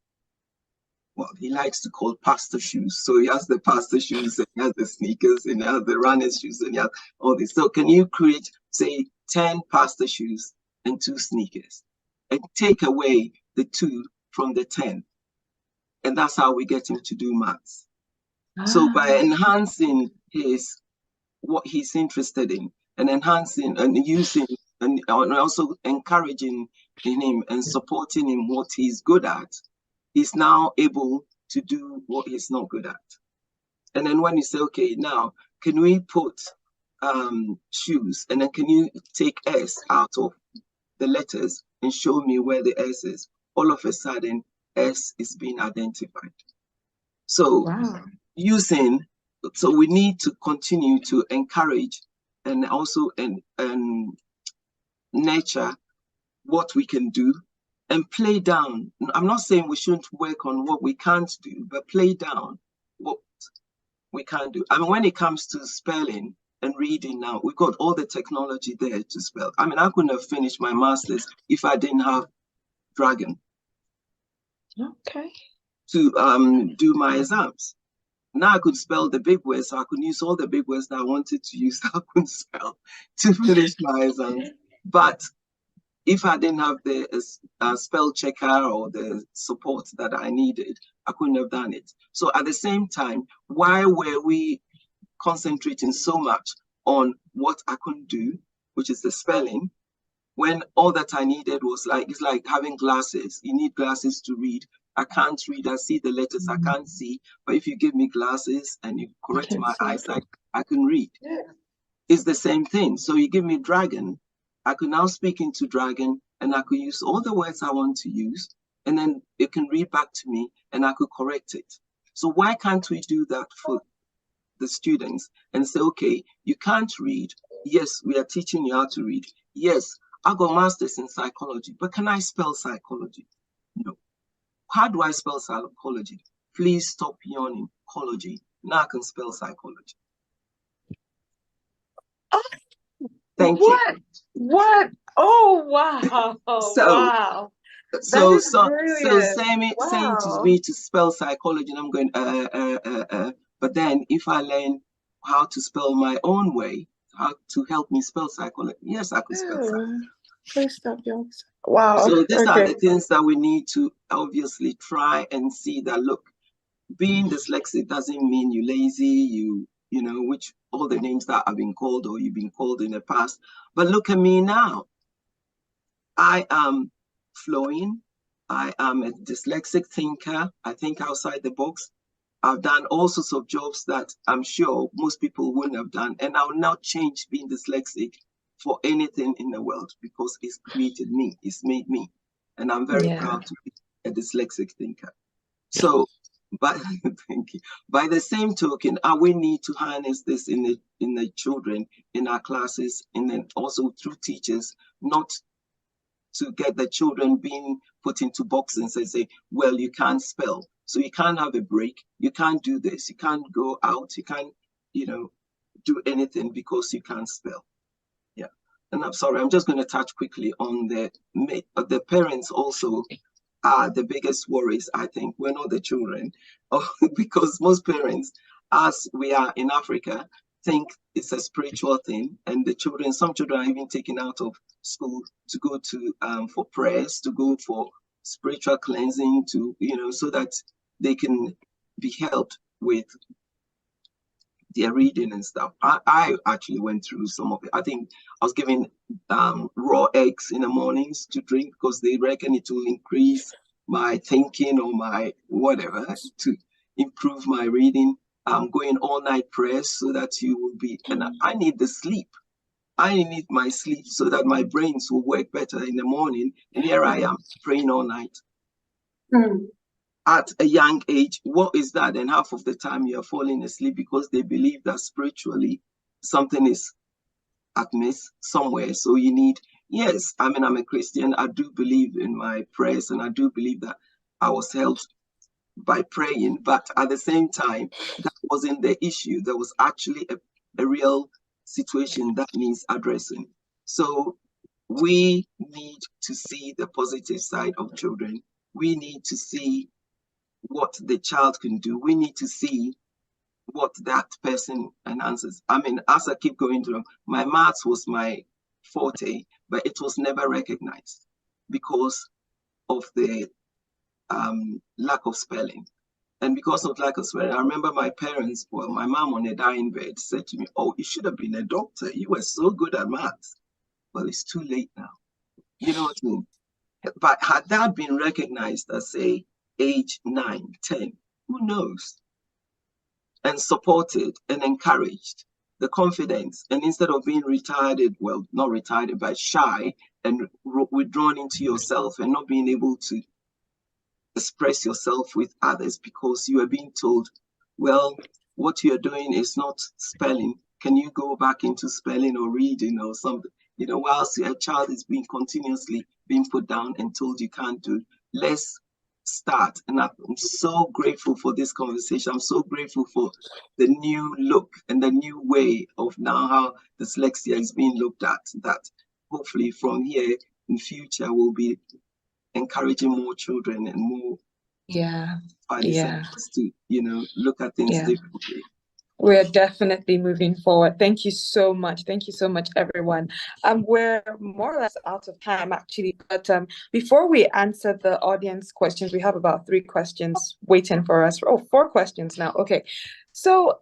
he likes to call pastor shoes. So he has the pastor shoes, and he has the sneakers, and he has the runner's shoes, and he has all this. So can you create, say, 10 pastor shoes and 2 sneakers, and take away the 2 from the 10. And that's how we get him to do maths. So by enhancing what he's interested in, and enhancing and using and also encouraging in him and supporting him what he's good at, he's now able to do what he's not good at. And then when you say, okay, now can we put shoes, and then can you take S out of the letters and show me where the S is? All of a sudden, S is being identified. So so we need to continue to encourage and also nurture what we can do and play down. I'm not saying we shouldn't work on what we can't do, but play down what we can't do. I mean, when it comes to spelling and reading now, we've got all the technology there to spell. I mean, I couldn't have finished my master's if I didn't have Dragon. Okay. To do my exams. Now I could spell the big words, so I could use all the big words that I wanted to use that I couldn't spell to finish my exams. But if I didn't have the spell checker or the support that I needed, I couldn't have done it. So at the same time, why were we concentrating so much on what I couldn't do, which is the spelling, when all that I needed was it's like having glasses. You need glasses to read. I can't read. I see the letters. I can't see. But if you give me glasses and you correct my eyesight, I can read. Yeah. It's the same thing. So you give me Dragon, I could now speak into Dragon, and I could use all the words I want to use, and then it can read back to me, and I could correct it. So why can't we do that for the students and say, okay, you can't read. Yes, we are teaching you how to read. Yes, I got masters in psychology, but can I spell psychology? No. How do I spell psychology? Please stop yawning. Ecology. Now I can spell psychology. Thank you. What? Oh, wow. Wow. So brilliant. saying to me to spell psychology, and I'm going, but then if I learn how to spell my own way, how to help me spell psychology, yes, I could spell psychology. Please stop yawning. Wow. So these are the things that we need to obviously try and see that, look, being dyslexic doesn't mean you're lazy, you know, which all the names that I've been called or you've been called in the past. But look at me now. I am flowing. I am a dyslexic thinker. I think outside the box. I've done all sorts of jobs that I'm sure most people wouldn't have done. And I'll not change being dyslexic for anything in the world, because it's created me, it's made me. And I'm very proud to be a dyslexic thinker. So, but thank you. By the same token, we need to harness this in the children, in our classes, and then also through teachers, not to get the children being put into boxes and say, well, you can't spell, so you can't have a break, you can't do this, you can't go out, you can't, do anything because you can't spell. Yeah. And I'm sorry, I'm just going to touch quickly on the parents also are the biggest worries, I think. We're not the children, because most parents, as we are in Africa, think it's a spiritual thing, and the children, some children are even taken out of school to go to for prayers, to go for spiritual cleansing, to so that they can be helped with their reading and stuff. I actually went through some of it. I think I was given raw eggs in the mornings to drink because they reckon it will increase my thinking or my whatever, to improve my reading. I'm going all night prayers so that you will be, and I need the sleep. I need my sleep so that my brains will work better in the morning. And here I am praying all night. At a young age, what is that? And half of the time you're falling asleep because they believe that spiritually something is amiss somewhere. So you need, yes, I mean, I'm a Christian. I do believe in my prayers, and I do believe that I was helped by praying. But at the same time, that wasn't the issue. There was actually a real situation that needs addressing. So we need to see the positive side of children. We need to see what the child can do. We need to see what that person enhances. I mean, as I keep going through, my maths was my forte, but it was never recognized because of the lack of spelling. And because of lack of spelling, I remember my parents, well, my mom on a dying bed said to me, "Oh, you should have been a doctor. You were so good at maths." Well, it's too late now. You know what I mean? But had that been recognized at, say, age 9, 10, who knows? And supported and encouraged, the confidence, and instead of being retarded, well, not retarded, but shy and withdrawn into yourself and not being able to express yourself with others because you are being told, well, what you're doing is not spelling. Can you go back into spelling or reading or something? You know, whilst your child is being continuously being put down and told you can't do, let's start. And I'm so grateful for this conversation. I'm so grateful for the new look and the new way of now how dyslexia is being looked at, that hopefully from here in future we'll be encouraging more children and more to, you know, look at things differently. We're definitely moving forward. Thank you so much. Thank you so much, everyone. We're more or less out of time, actually. But before we answer the audience questions, we have about 3 questions waiting for us. Oh, 4 questions now. Okay. So,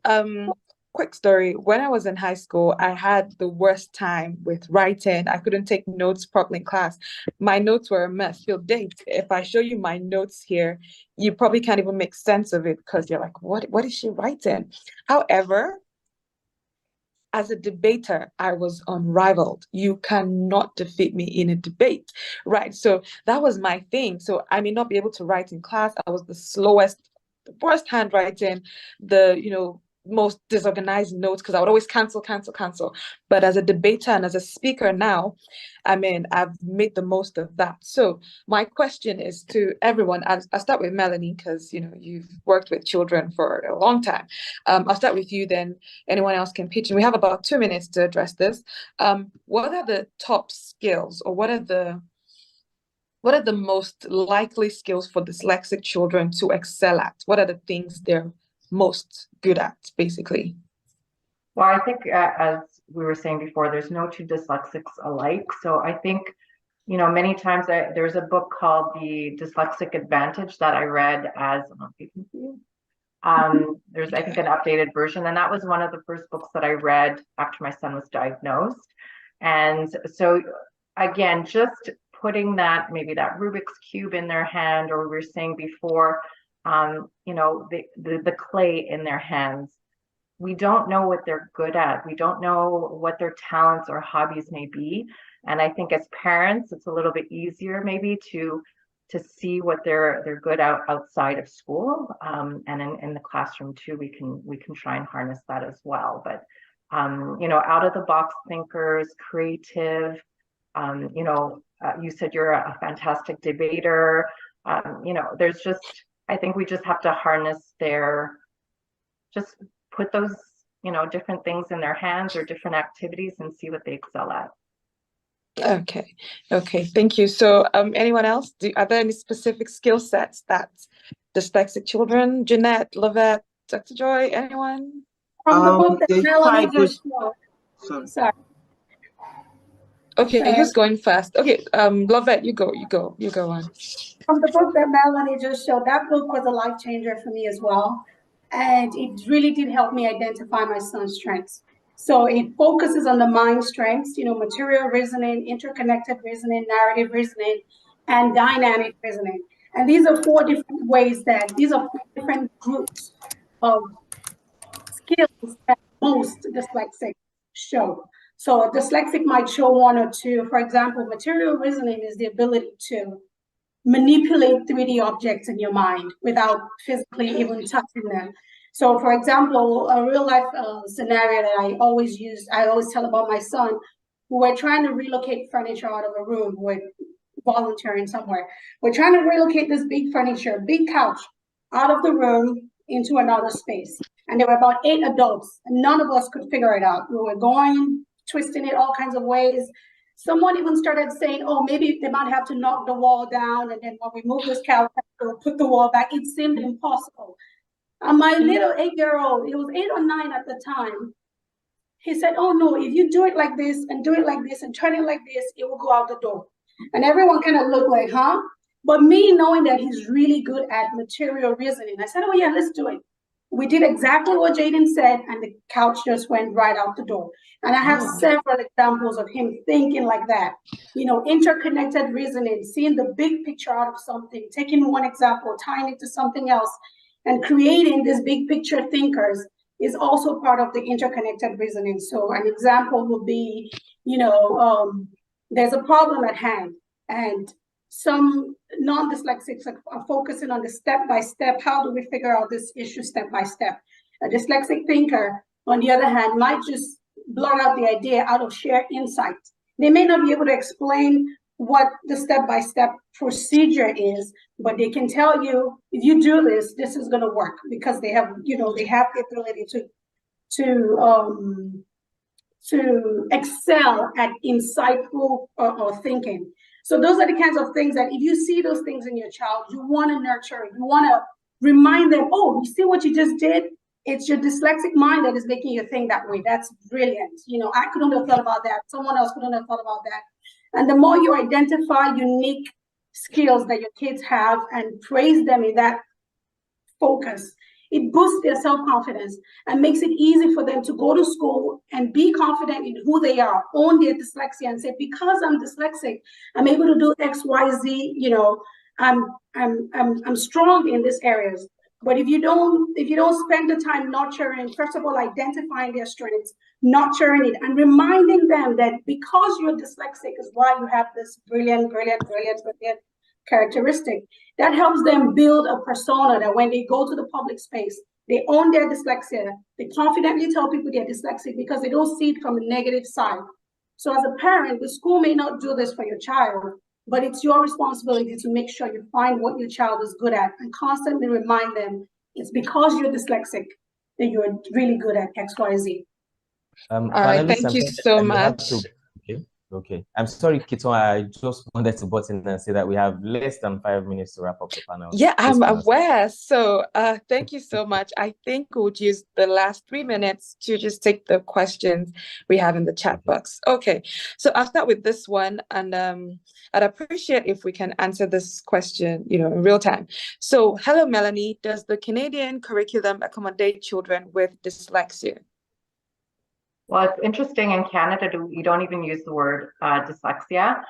quick story. When I was in high school, I had the worst time with writing. I couldn't take notes properly in class. My notes were a mess. Till date, if I show you my notes here, you probably can't even make sense of it because you're like, what is she writing? However, as a debater, I was unrivaled. You cannot defeat me in a debate, right? So that was my thing. So I may not be able to write in class. I was the slowest, the worst handwriting, the, you know, most disorganized notes because I would always cancel. But as a debater and as a speaker now, I mean, I've made the most of that. So my question is to everyone. I'll start with Melanie because, you know, you've worked with children for a long time. I'll start with you, then anyone else can pitch in. We have about 2 minutes to address this. What are the top skills, or what are the most likely skills for dyslexic children to excel at? What are the things they're most good at, basically? Well, I think as we were saying before, there's no 2 dyslexics alike. So I think, you know, many times there's a book called The Dyslexic Advantage that I read as, I don't know if you can see. There's, I think, an updated version. And that was one of the first books that I read after my son was diagnosed. And so again, just putting that, maybe that Rubik's Cube in their hand, or we were saying before, you know, the clay in their hands. We don't know what they're good at. We don't know what their talents or hobbies may be. And I think as parents, it's a little bit easier maybe to see what they're good at outside of school. And in the classroom too, we can try and harness that as well. But you know, out of the box thinkers, creative, you know, you said you're a fantastic debater. You know, there's just, I think we just have to harness just put those, you know, different things in their hands or different activities and see what they excel at. Okay, thank you. So anyone else, are there any specific skill sets that dyslexic children, Jeannette, Lovette, Dr. Joy, anyone? From the book that Melanie just showed. Sorry. Okay, who's going fast? Okay, Lovette, you go on. From the book that Melanie just showed, that book was a life changer for me as well. And it really did help me identify my son's strengths. So it focuses on the mind strengths, you know, material reasoning, interconnected reasoning, narrative reasoning, and dynamic reasoning. And these are 4 different ways these are 4 different groups of skills that most dyslexic show. So a dyslexic might show 1 or 2. For example, material reasoning is the ability to manipulate 3D objects in your mind without physically even touching them. So for example, a real life scenario that I always tell about my son, who we're trying to relocate furniture out of a room, we're volunteering somewhere. We're trying to relocate this big furniture, big couch, out of the room into another space. And there were about 8 adults, and none of us could figure it out. We were going, twisting it all kinds of ways. Someone even started saying, oh, maybe they might have to knock the wall down, and then when we move this couch, we'll put the wall back. It seemed impossible. And my little 8-year-old, he was 8 or 9 at the time, he said, oh no, if you do it like this and do it like this and turn it like this, it will go out the door. And everyone kind of looked like, huh? But me knowing that he's really good at material reasoning, I said, oh yeah, let's do it. We did exactly what Jaden said, and the couch just went right out the door. And I have several examples of him thinking like that. You know, interconnected reasoning, seeing the big picture out of something, taking one example, tying it to something else, and creating these big picture thinkers is also part of the interconnected reasoning. So an example would be, you know, there's a problem at hand, and some non-dyslexics are focusing on the step-by-step, how do we figure out this issue step-by-step? A dyslexic thinker, on the other hand, might just blurt out the idea out of sheer insight. They may not be able to explain what the step-by-step procedure is, but they can tell you, if you do this, this is going to work, because they have, you know, they have the ability to excel at insightful or thinking. So those are the kinds of things that if you see those things in your child, you want to nurture it. You want to remind them, oh, you see what you just did? It's your dyslexic mind that is making you think that way. That's brilliant. You know, I couldn't have thought about that. Someone else couldn't have thought about that. And the more you identify unique skills that your kids have and praise them in that focus, it boosts their self-confidence and makes it easy for them to go to school and be confident in who they are, own their dyslexia, and say, because I'm dyslexic, I'm able to do X, Y, Z, you know, I'm strong in these areas. But if you don't spend the time nurturing, first of all, identifying their strengths, nurturing it, and reminding them that because you're dyslexic is why you have this brilliant characteristic, that helps them build a persona that when they go to the public space, they own their dyslexia. They confidently tell people they're dyslexic because they don't see it from a negative side. So as a parent, the school may not do this for your child, but it's your responsibility to make sure you find what your child is good at and constantly remind them it's because you're dyslexic that you're really good at X, Y, Z. All right, thank you so much. Okay. I'm sorry, Kito. I just wanted to butt in and say that we have less than 5 minutes to wrap up the panel. Yeah, I'm aware. So thank you so much. I think we'll use the last 3 minutes to just take the questions we have in the chat box. Okay, so I'll start with this one, and I'd appreciate if we can answer this question, you know, in real time. So, hello, Melanie. Does the Canadian curriculum accommodate children with dyslexia? Well, it's interesting, in Canada, we don't even use the word dyslexia.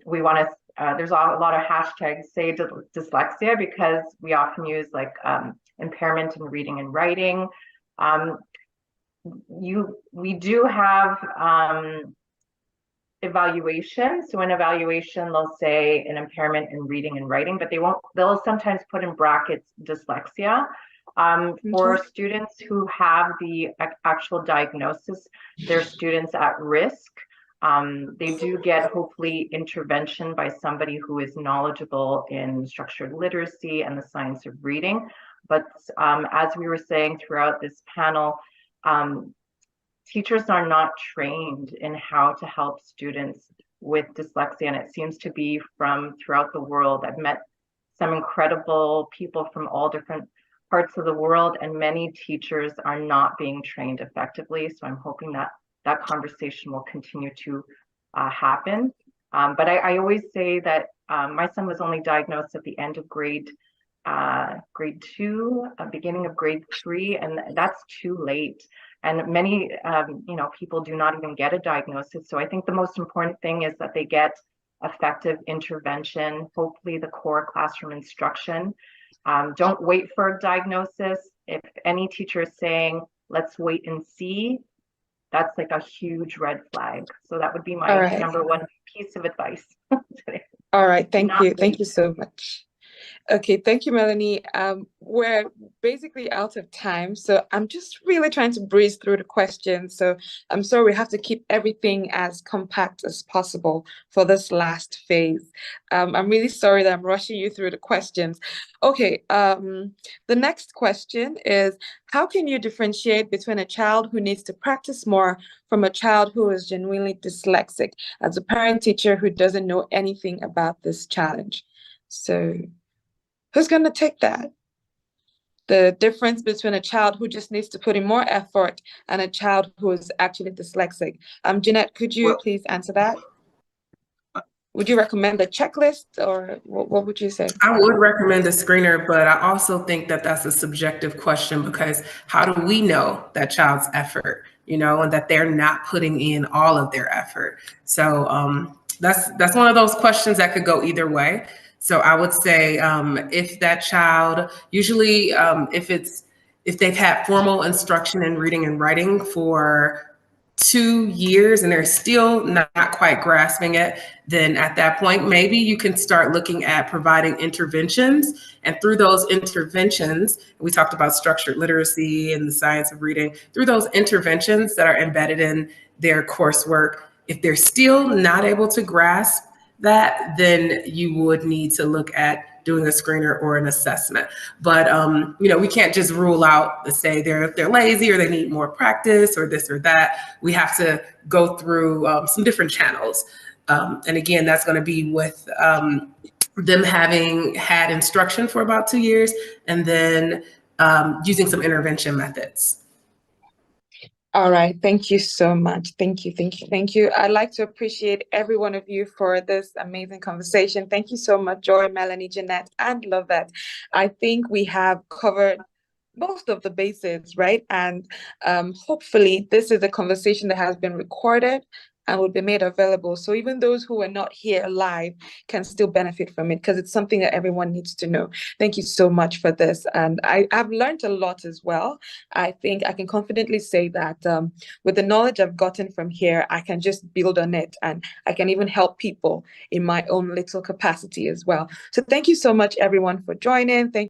We want to, there's a lot of hashtags say dyslexia, because we often use like impairment in reading and writing. We do have evaluation. So in evaluation, they'll say an impairment in reading and writing, but they'll sometimes put in brackets dyslexia. For students who have the actual diagnosis, they're students at risk. They do get hopefully intervention by somebody who is knowledgeable in structured literacy and the science of reading. But as we were saying throughout this panel, teachers are not trained in how to help students with dyslexia, and it seems to be from throughout the world. I've met some incredible people from all different parts of the world, and many teachers are not being trained effectively. So I'm hoping that that conversation will continue to happen. But I always say that my son was only diagnosed at the end of grade 2, beginning of grade 3, and that's too late. And many people do not even get a diagnosis. So I think the most important thing is that they get effective intervention, hopefully the core classroom instruction. Don't wait for a diagnosis. If any teacher is saying, let's wait and see, that's like a huge red flag. So that would be my number one piece of advice today. All right, thank you. Thank you so much. Okay, thank you, Melanie. We're basically out of time, so I'm just really trying to breeze through the questions. So I'm sorry, we have to keep everything as compact as possible for this last phase. I'm really sorry that I'm rushing you through the questions. Okay, the next question is, how can you differentiate between a child who needs to practice more from a child who is genuinely dyslexic, as a parent teacher who doesn't know anything about this challenge? So who's going to take that? The difference between a child who just needs to put in more effort and a child who is actually dyslexic. Jeannette, could you please answer that? Would you recommend a checklist, or what would you say? I would recommend a screener, but I also think that that's a subjective question, because how do we know that child's effort, and that they're not putting in all of their effort? So that's one of those questions that could go either way. So I would say if that child, usually if they've had formal instruction in reading and writing for 2 years and they're still not quite grasping it, then at that point, maybe you can start looking at providing interventions. And through those interventions, we talked about structured literacy and the science of reading, through those interventions that are embedded in their coursework, if they're still not able to grasp that, then you would need to look at doing a screener or an assessment. But we can't just rule out, let's say they're lazy or they need more practice or this or that. We have to go through some different channels. And again, that's going to be with them having had instruction for about 2 years, and then using some intervention methods. All right. Thank you so much. Thank you. Thank you. Thank you. I'd like to appreciate every one of you for this amazing conversation. Thank you so much, Joy, Melanie, Jeannette, and Lovette. I think we have covered most of the bases, right? And hopefully this is a conversation that has been recorded and will be made available. So even those who are not here live can still benefit from it, because it's something that everyone needs to know. Thank you so much for this. And I've learned a lot as well. I think I can confidently say that with the knowledge I've gotten from here, I can just build on it, and I can even help people in my own little capacity as well. So thank you so much, everyone, for joining. Thank